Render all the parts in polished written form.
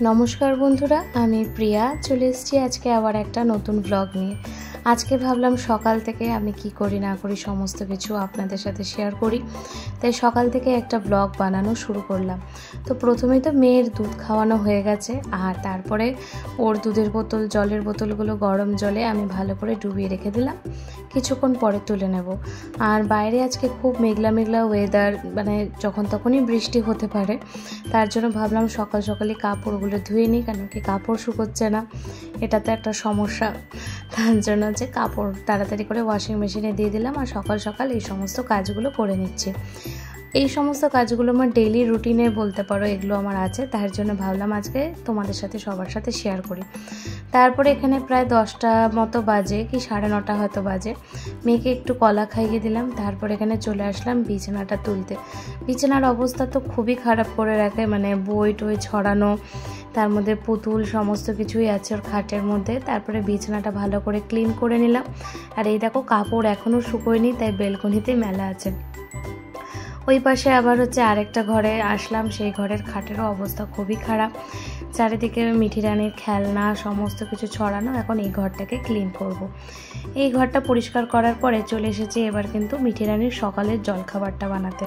नमस्कार बंधुरा आमी प्रिया चले एसेछि आजके आबार एकटा नतून ब्लग निये। आजके भाबलाम सकाल थेके आमी कि करी ना करी समस्त किछु आपनादेर साथे शेयर करी, ताई सकाल थेके एकटा ब्लग बानानो शुरू करलाम। तो प्रथमेई तो मेयेर दूध खाওয়ানো हये गेছে আর তারপরে ওর দুধের বোতল জলের বোতলগুলো গরম জলে আমি ভালো করে ডুবিয়ে রেখে দিলাম, কিছুক্ষণ পরে তুলে নেব। আর বাইরে আজকে খুব মেঘলা মেঘলা ওয়েদার, মানে যখন তখনই বৃষ্টি হতে পারে, তার জন্য ভাবলাম সকাল সকালই কাপড়গুলো ধুয়ে নিই, কেন কি কাপড় শুকোচ্ছে না, এটা তো একটা সমস্যা। তার জন্য যে কাপড় তাড়াতাড়ি করে ওয়াশিং মেশিনে দিয়ে দিলাম আর সকাল সকাল এই সমস্ত কাজগুলো করে নিচ্ছি। এই সমস্ত কাজগুলো আমার ডেইলি রুটিনে বলতে পারো, এগুলো আমার আছে, তার জন্য ভাবলাম আজকে তোমাদের সাথে সবার সাথে শেয়ার করি। তারপরে এখানে প্রায় 10টা মতো বাজে কি 9:30 হয়তো বাজে, মেয়েকে একটু কলা খাইয়ে দিলাম। তারপর এখানে চলে আসলাম বিছানাটা তুলতে। বিছানার অবস্থা তো খুবই খারাপ করে রাখে, মানে বই টই ছড়ানো, তার মধ্যে পুতুল সমস্ত কিছুই আছে ওর খাটের মধ্যে। তারপরে বিছানাটা ভালো করে ক্লিন করে নিলাম। আর এই দেখো কাপড় এখনও শুকোয়নি, তাই বেলকনিতে মেলা আছে। ওই পাশে আবার হচ্ছে আরেকটা ঘরে আসলাম, সেই ঘরের খাটেরও অবস্থা খুবই খারাপ, চারিদিকে মিঠি রানীর খেলনা সমস্ত কিছু ছড়ানো। এখন এই ঘরটাকে ক্লিন করব। এই ঘরটা পরিষ্কার করার পরে চলে এসেছি এবার কিন্তু মিঠি রানীর সকালের জলখাবারটা বানাতে।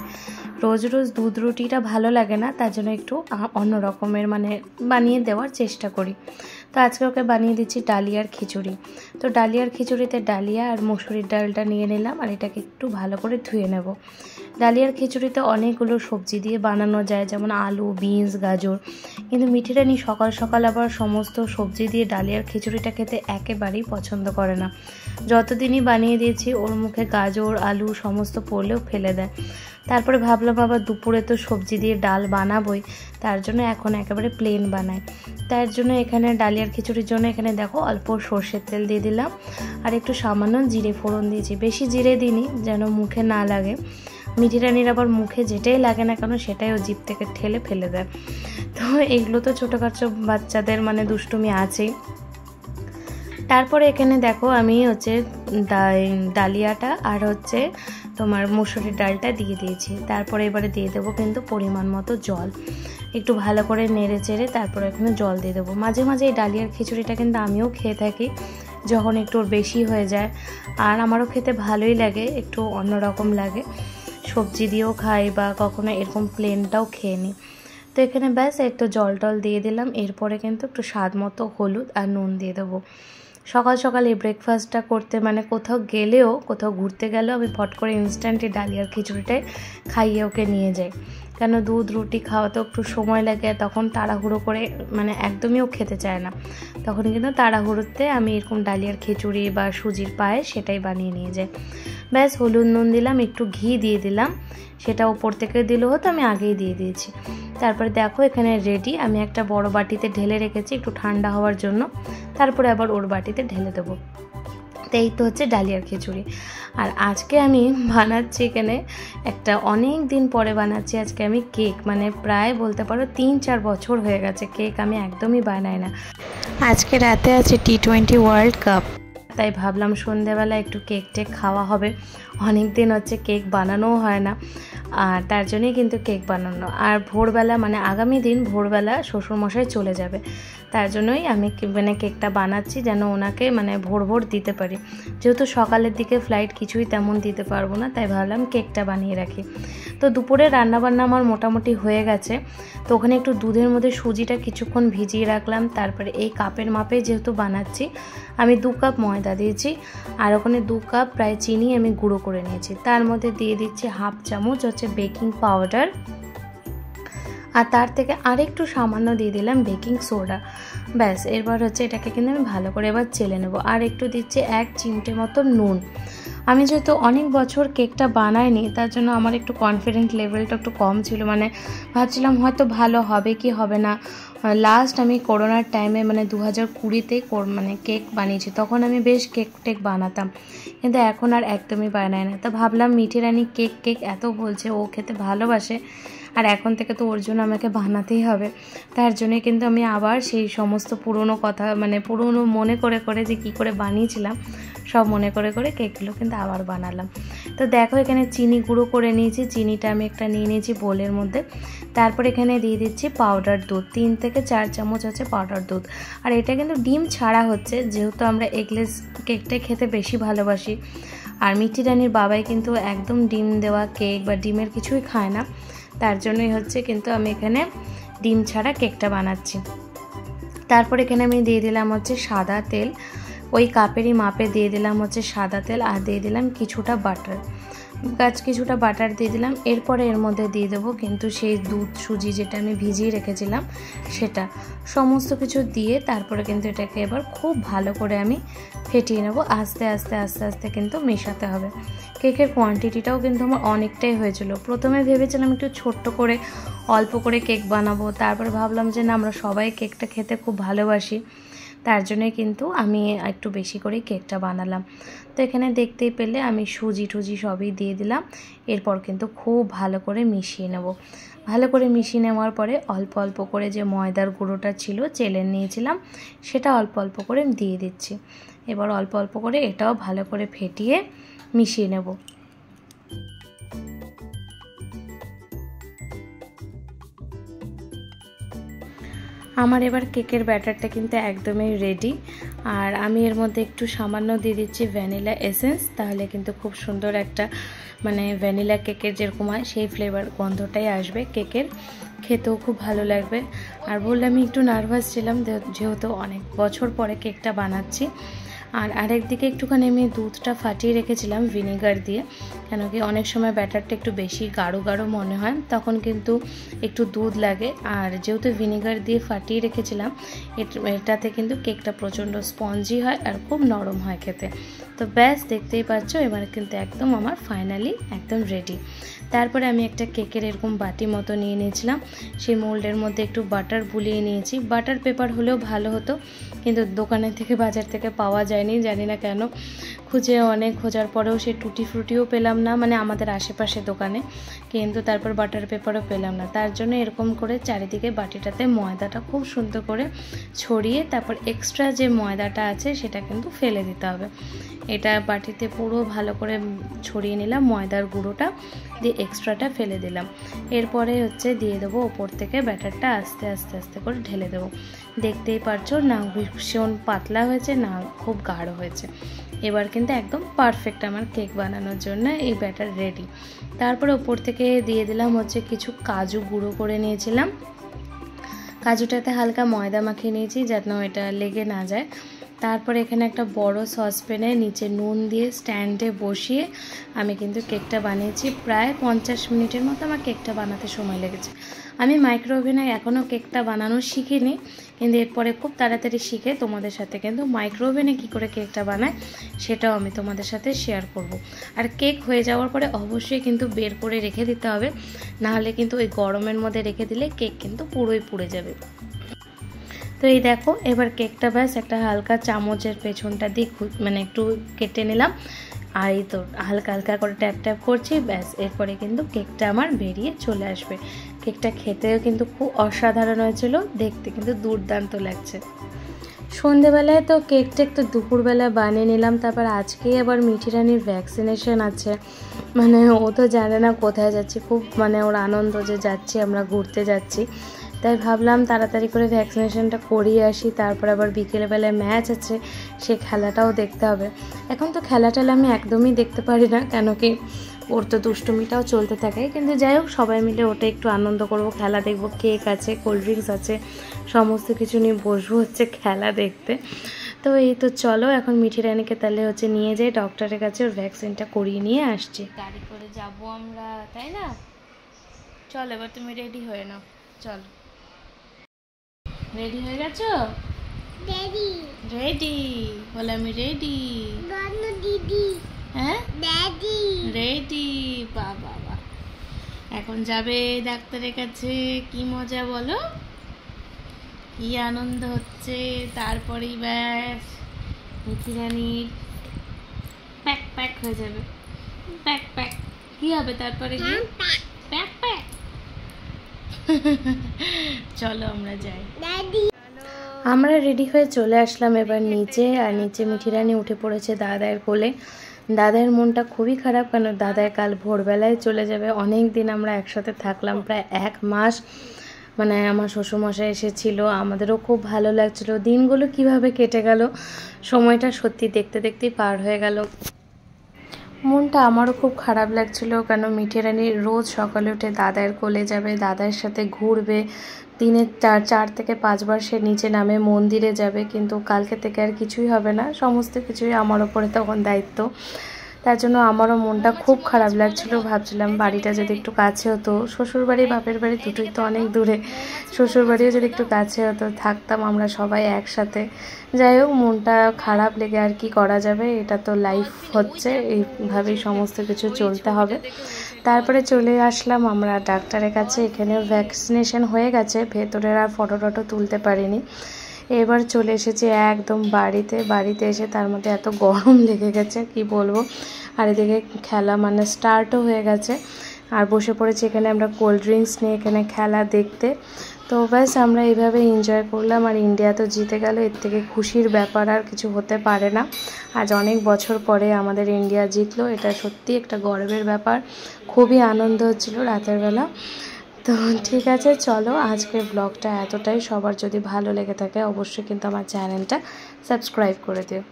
রোজ রোজ দুধ রুটিটা ভালো লাগে না, তার জন্য একটু অন্য রকমের মানে বানিয়ে দেওয়ার চেষ্টা করি। তো আজকে ওকে বানিয়ে দিচ্ছি ডালিয়ার খিচুড়ি। তো ডালিয়ার খিচুড়িতে ডালিয়া আর মসুরির ডালটা নিয়ে নিলাম আর এটাকে একটু ভালো করে ধুয়ে নেব। ডালিয়ার খিচুড়িতে অনেকগুলো সবজি দিয়ে বানানো যায়, যেমন আলু, বিনস, গাজর, কিন্তু মিঠি রানী সকাল সকাল আবার সমস্ত সবজি দিয়ে ডালিয়ার খিচুড়িটা খেতে একেবারেই পছন্দ করে না। যতদিনই বানিয়ে দিয়েছি ওর মুখে গাজর আলু সমস্ত পড়লেও ফেলে দেয়। তারপরে ভাবলাম আবার দুপুরে তো সবজি দিয়ে ডাল বানাবোই, তার জন্য এখন একেবারে প্লেন বানাই। তার জন্য এখানে ডালিয়ার খিচুড়ির জন্য এখানে দেখো অল্প সর্ষের তেল দিয়ে দিলাম আর একটু সামান্য জিরে ফোড়ন দিয়েছি। বেশি জিরে দিইনি যেন মুখে না লাগে। মিঠি রানীর আবার মুখে যেটাই লাগে না কেন সেটাই ও জিভ থেকে ঠেলে ফেলে দেয়। তো এগুলো তো ছোটোখাটো বাচ্চাদের মানে দুষ্টুমি আছেই। তারপরে এখানে দেখো আমি হচ্ছে ডালিয়াটা আর হচ্ছে তোমার মসুরির ডালটা দিয়ে দিয়েছি। তারপরে এবারে দিয়ে দেবো কিন্তু পরিমাণ মতো জল, একটু ভালো করে নেড়ে চেড়ে তারপরে এখানে জল দিয়ে দেবো। মাঝে মাঝে এই ডালিয়ার খিচুড়িটা কিন্তু আমিও খেয়ে থাকি যখন একটু বেশি হয়ে যায়, আর আমারও খেতে ভালোই লাগে, একটু অন্যরকম লাগে, সবজি দিয়েও খাই বা কখনো এরকম প্লেনটাও খেয়ে নিই। তো এখানে ব্যাস একটু জল টল দিয়ে দিলাম। এরপরে কিন্তু একটু স্বাদ মতো হলুদ আর নুন দিয়ে দেবো। সকাল সকাল এই ব্রেকফাস্টটা করতে মানে কোথাও গেলেও, কোথাও ঘুরতে গেলেও আমি ফট করে ইনস্ট্যান্টই ডালিয়ার খিচুড়িটাই খাইয়ে ওকে নিয়ে যাই, কেন দুধ রুটি খাওয়াতেও একটু সময় লাগে, তখন তাড়াহুড়ো করে মানে একদমই ও খেতে চায় না, তখন কিন্তু তাড়াহুড়োতে আমি এরকম ডালিয়ার খিচুড়ি বা সুজির পায়েস সেটাই বানিয়ে নিয়ে যাই। ব্যাস হলুদ নুন দিলাম, একটু ঘি দিয়ে দিলাম, সেটা ওপর থেকে দিলেও হতো, আমি আগেই দিয়ে দিয়েছি। তারপরে দেখো এখানে রেডি, আমি একটা বড় বাটিতে ঢেলে রেখেছি একটু ঠান্ডা হওয়ার জন্য, তারপরে আবার ওর বাটিতে ঢেলে দেবো। তো এই তো হচ্ছে ডালিয়ার খিচুড়ি। আর আজকে আমি বানাচ্ছি এখানে একটা অনেক দিন পরে বানাচ্ছি আজকে আমি কেক, মানে প্রায় বলতে পারো 3-4 বছর হয়ে গেছে কেক আমি একদমই বানাই না। আজকে রাতে আছে T20 ওয়ার্ল্ড কাপ, তাই ভাবলাম সন্ধ্যেবেলা একটু কেক টেক খাওয়া হবে, অনেক দিন হচ্ছে কেক বানানোও হয় না, আর তার জন্যই কিন্তু কেক বানানো। আর ভোরবেলা মানে আগামী দিন ভোরবেলা শ্বশুরমশাই চলে যাবে, তার জন্যই আমি মানে কেকটা বানাচ্ছি যেন ওনাকে মানে ভোর ভোর দিতে পারি, যেহেতু সকালের দিকে ফ্লাইট কিছুই তেমন দিতে পারবো না, তাই ভাবলাম কেকটা বানিয়ে রাখি। তো দুপুরে রান্নাবান্না আমার মোটামুটি হয়ে গেছে। তো ওখানে একটু দুধের মধ্যে সুজিটা কিছুক্ষণ ভিজিয়ে রাখলাম। তারপরে এই কাপের মাপে যেহেতু বানাচ্ছি আমি 2 কাপ ময়দা দিয়েছি, আর ওখানে 2 কাপ প্রায় চিনি আমি গুঁড়ো করে নিয়েছি। তার মধ্যে দিয়ে দিচ্ছি 1/2 চামচ হচ্ছে বেকিং পাউডার, আর তার থেকে আরেকটু সামান্য দিয়ে দিলাম বেকিং সোডা। ব্যাস এরপর হচ্ছে এটাকে কিন্তু আমি ভালো করে এবার চেলে নেব। আর একটু দিচ্ছি 1 চিমটে মতো নুন। আমি যেহেতু অনেক বছর কেকটা বানাইনি, তার জন্য আমার একটু কনফিডেন্ট লেভেলটা একটু কম ছিল, মানে ভাবছিলাম হয়তো ভালো হবে কি হবে না। লাস্ট আমি করোনার টাইমে মানে 2020-তে মানে কেক বানিয়েছি, তখন আমি বেশ কেক টেক বানাতাম, কিন্তু এখন আর একদমই বানাই না। তো ভাবলাম মিঠি রানী কেক এত বলছে, ও খেতে ভালোবাসে, আর এখন থেকে তো ওর জন্য আমাকে বানাতেই হবে। তার জন্য কিন্তু আমি আবার সেই সমস্ত পুরনো কথা মানে পুরনো মনে করে করে যে কী করে বানিয়েছিলাম সব মনে করে করে কেকগুলো কিন্তু আবার বানালাম। তো দেখো এখানে চিনি গুঁড়ো করে নিয়েছি, চিনিটা আমি একটা নিয়ে নিয়েছি বোলের মধ্যে। তারপর এখানে দিয়ে দিচ্ছি পাউডার দুধ, 3 থেকে 4 চামচ হচ্ছে পাউডার দুধ। আর এটা কিন্তু ডিম ছাড়া হচ্ছে, যেহেতু আমরা এগলেস কেকটা খেতে বেশি ভালোবাসি। আর মিষ্টি রানীর বাবাই কিন্তু একদম ডিম দেওয়া কেক বা ডিমের কিছুই খায় না, তার জন্যই হচ্ছে কিন্তু আমি এখানে ডিম ছাড়া কেকটা বানাচ্ছি। তারপর এখানে আমি দিয়ে দিলাম হচ্ছে সাদা তেল, ওই কাপেরই মাপে দিয়ে দিলাম হচ্ছে সাদা তেল, আর দিয়ে দিলাম কিছুটা বাটার, কিছুটা বাটার দিয়ে দিলাম। এরপরে এর মধ্যে দিয়ে দেবো কিন্তু সেই দুধ সুজি যেটা আমি ভিজিয়ে রেখেছিলাম সেটা, সমস্ত কিছু দিয়ে তারপরে কিন্তু এটাকে এবার খুব ভালো করে আমি ফেটিয়ে নেব। আস্তে আস্তে আস্তে আস্তে কিন্তু মেশাতে হবে। কেকের কোয়ান্টিটিটাও কিন্তু আমার অনেকটাই হয়েছিল। প্রথমে ভেবেছিলাম একটু ছোট্ট করে অল্প করে কেক বানাবো, তারপরে ভাবলাম যে না, আমরা সবাই কেকটা খেতে খুব ভালোবাসি, তার জন্যই কিন্তু আমি একটু বেশি করেই কেকটা বানালাম। তো এখানে দেখতেই পেলে আমি সুজি টুজি সবই দিয়ে দিলাম। এরপর কিন্তু খুব ভালো করে মিশিয়ে নেব। ভালো করে মিশিয়ে নেওয়ার পরে অল্প অল্প করে যে ময়দার গুঁড়োটা ছিল চেলে নিয়েছিলাম, সেটা অল্প অল্প করে দিয়ে দিচ্ছি। এবার অল্প অল্প করে এটাও ভালো করে ফেটিয়ে মিশিয়ে নেব। আমার এবার কেকের ব্যাটারটা কিন্তু একদমই রেডি। আর আমি এর মধ্যে একটু সামান্য দিয়ে দিচ্ছি ভ্যানিলা এসেন্স, তাহলে কিন্তু খুব সুন্দর একটা মানে ভ্যানিলা কেকের যেরকম হয় সেই ফ্লেভার গন্ধটাই আসবে কেকের, খেতেও খুব ভালো লাগবে। আর বললাম আমি একটু নার্ভাস ছিলাম, যেহেতু অনেক বছর পরে কেকটা বানাচ্ছি। আর আরেকদিকে একটুখানি আমি দুধটা ফাটিয়ে রেখেছিলাম ভিনেগার দিয়ে, কেন কি অনেক সময় ব্যাটারটা একটু বেশি গাঢ় গাঢ় মনে হয়, তখন কিন্তু একটু দুধ লাগে। আর যেহেতু ভিনেগার দিয়ে ফাটিয়ে রেখেছিলাম, এটাতে কিন্তু কেকটা প্রচণ্ড স্পঞ্জি হয় আর খুব নরম হয় খেতে। তো ব্যাস দেখতেই পাচ্ছ, এবার কিন্তু একদম আমার ফাইনালি একদম রেডি। তারপরে আমি একটা কেকের এরকম বাটি মতো নিয়ে নিয়েছিলাম, সেই মোল্ডের মধ্যে একটু বাটার বুলিয়ে নিয়েছি। বাটার পেপার হলেও ভালো হতো, কিন্তু দোকানের থেকে বাজার থেকে পাওয়া যায়নি, জানি না কেন। অনেক খোঁজার পরেও সেই টুটি ফ্রুটিও পেলাম না, মানে আমাদের আশেপাশে দোকানে, কিন্তু তারপর বাটার পেপারও পেলাম না। তার জন্য এরকম করে চারিদিকে বাটিটাতে ময়দাটা খুব সুন্দর করে ছড়িয়ে তারপর এক্সট্রা যে ময়দাটা আছে সেটা কিন্তু ফেলে দিতে হবে। এটা বাটিতে পুরো ভালো করে ছড়িয়ে নিলাম ময়দার গুঁড়োটা দিয়ে, এক্সট্রাটা ফেলে দিলাম। এরপরে হচ্ছে দিয়ে দেবো ওপর থেকে ব্যাটারটা আস্তে আস্তে আস্তে করে ঢেলে দেবো। দেখতেই পারছো না ভীষণ পাতলা হয়েছে না খুব গাঢ় হয়েছে। এবার কিন্তু একদম পারফেক্ট আমার কেক বানানোর জন্য এই ব্যাটার রেডি। তারপরে ওপর থেকে দিয়ে দিলাম হচ্ছে কিছু কাজু গুঁড়ো করে নিয়েছিলাম, কাজুটাতে হালকা ময়দা মাখিয়ে নিয়েছি যেন এটা লেগে না যায়। তারপরে এখানে একটা বড় সসপ্যানে নিচে নুন দিয়ে স্ট্যান্ডে বসিয়ে আমি কিন্তু কেকটা বানিয়েছি। প্রায় 50 মিনিটের মতো আমার কেকটা বানাতে সময় লেগেছে। আমি মাইক্রো ওভেনে এখনও কেকটা বানানো শিখিনি, কিন্তু এরপরে খুব তাড়াতাড়ি শিখে তোমাদের সাথে কিন্তু মাইক্রো ওভেনে কী করে কেকটা বানায় সেটাও আমি তোমাদের সাথে শেয়ার করব। আর কেক হয়ে যাওয়ার পরে অবশ্যই কিন্তু বের করে রেখে দিতে হবে, নাহলে কিন্তু ওই গরমের মধ্যে রেখে দিলে কেক কিন্তু পুরোই পুড়ে যাবে। তো এই দেখো এবার কেকটা ব্যাস একটা হালকা চামচের পেছনটা দিয়ে মানে একটু কেটে নিলাম, আর এই তো হালকা হালকা করে ট্যাপ ট্যাপ করছি, ব্যাস এরপরে কিন্তু কেকটা আমার বেরিয়ে চলে আসবে। কেকটা খেতেও কিন্তু খুব অসাধারণ হয়েছিল, দেখতে কিন্তু দুর্দান্ত লাগছে। সন্ধেবেলায় তো কেকটা একটু দুপুরবেলা বানিয়ে নিলাম। তারপর আজকেই আবার মিঠি রানীর ভ্যাকসিনেশন আছে, মানে ও তো জানে না কোথায় যাচ্ছি, খুব মানে ওর আনন্দ যে যাচ্ছি আমরা ঘুরতে যাচ্ছি, তাই ভাবলাম তাড়াতাড়ি করে ভ্যাকসিনেশনটা করিয়ে আসি। তারপর আবার বিকেলবেলায় ম্যাচ আছে, সে খেলাটাও দেখতে হবে। এখন তো খেলাটালে আমি একদমই দেখতে পারি না, কেন কি ওর তো দুষ্টুমিটাও চলতে থাকে, কিন্তু যাই হোক সবাই মিলে ওটা একটু আনন্দ করব, খেলা দেখব, কেক আছে, কোল্ড ড্রিঙ্কস আছে, সমস্ত কিছু নিয়ে বসবো হচ্ছে খেলা দেখতে। তো এই তো চলো এখন মিঠি রানীকে তাহলে হচ্ছে নিয়ে যাই ডক্টরের কাছে, ওর ভ্যাকসিনটা করিয়ে নিয়ে আসছি। গাড়ি করে যাবো আমরা, তাই না? চল এবার তুমি রেডি হয়ে নাও, চল। রেডি হয়ে গেছো? রেডি রেডি বলে আমি রেডি। বলো দিদি। হ্যাঁ রেডি রেডি। বাবা বাবা, এখন যাবে ডাক্তারের কাছে, কি মজা বলো, কি আনন্দ হচ্ছে। তারপরেই ব্যাস মিঠি রানীর প্যাক প্যাক হয়ে যাবে, প্যাক প্যাক। কি হবে তারপরে গিয়ে? Pack pack. চলো আমরা যাই। আমরা রেডি হয়ে চলে আসলাম এবার নিচে, আর নিচে মিঠি রানী উঠে পড়েছে দাদার কোলে। দাদার মনটা খুবই খারাপ, কেন দাদায় কাল ভোরবেলায় চলে যাবে। অনেক দিন আমরা একসাথে থাকলাম, প্রায় 1 মাস। মানে আমার শ্বশুরমশাই এসেছিলো, আমাদেরও খুব ভালো লাগছিলো। দিনগুলো কিভাবে কেটে গেল, সময়টা সত্যি দেখতে দেখতেই পার হয়ে গেল। মনটা আমারও খুব খারাপ লাগছিল, কেন মিঠে রানী রোজ সকালে উঠে দাদার কোলে যাবে, দাদার সাথে ঘুরবে। দিনে 4 থেকে 5 বার সে নিচে নামে, মন্দিরে যাবে। কিন্তু কালকে থেকে আর কিছুই হবে না, সমস্ত কিছুই আমার ওপরে তখন দায়িত্ব। তার জন্য আমারও মনটা খুব খারাপ লাগছিল। ভাবছিলাম বাড়িটা যদি একটু কাছে হতো, শ্বশুরবাড়ি বাপের বাড়ি দুটোই তো অনেক দূরে, শ্বশুরবাড়িও যদি একটু কাছে হতো, থাকতাম আমরা সবাই একসাথে। যাই হোক, মনটা খারাপ লেগে আর কি করা যাবে, এটা তো লাইফ হচ্ছে, এইভাবেই সমস্ত কিছু চলতে হবে। তারপরে চলে আসলাম আমরা ডাক্তারের কাছে। এখানে ভ্যাকসিনেশন হয়ে গেছে, ভেতরের আর ফটো টটো তুলতে পারিনি। এবার চলে এসেছি একদম বাড়িতে এসে তার মধ্যে এত গরম লেগে গেছে কি বলবো। আর এদিকে খেলা মানে স্টার্টও হয়ে গেছে, আর বসে পড়েছি এখানে আমরা কোল্ড ড্রিঙ্কস নিয়ে এখানে খেলা দেখতে। তো ব্যাস আমরা এইভাবে এনজয় করলাম, আর ইন্ডিয়া তো জিতে গেল, এর থেকে খুশির ব্যাপার আর কিছু হতে পারে না। আজ অনেক বছর পরে আমাদের ইন্ডিয়া জিতলো, এটা সত্যি একটা গর্বের ব্যাপার। খুবই আনন্দ হচ্ছিল রাতের বেলা। তো ঠিক আছে, চলো আজকের ব্লগটা এতটাই। সবার যদি ভালো লেগে থাকে অবশ্যই কিন্তু আমার চ্যানেলটা সাবস্ক্রাইব করে দিও।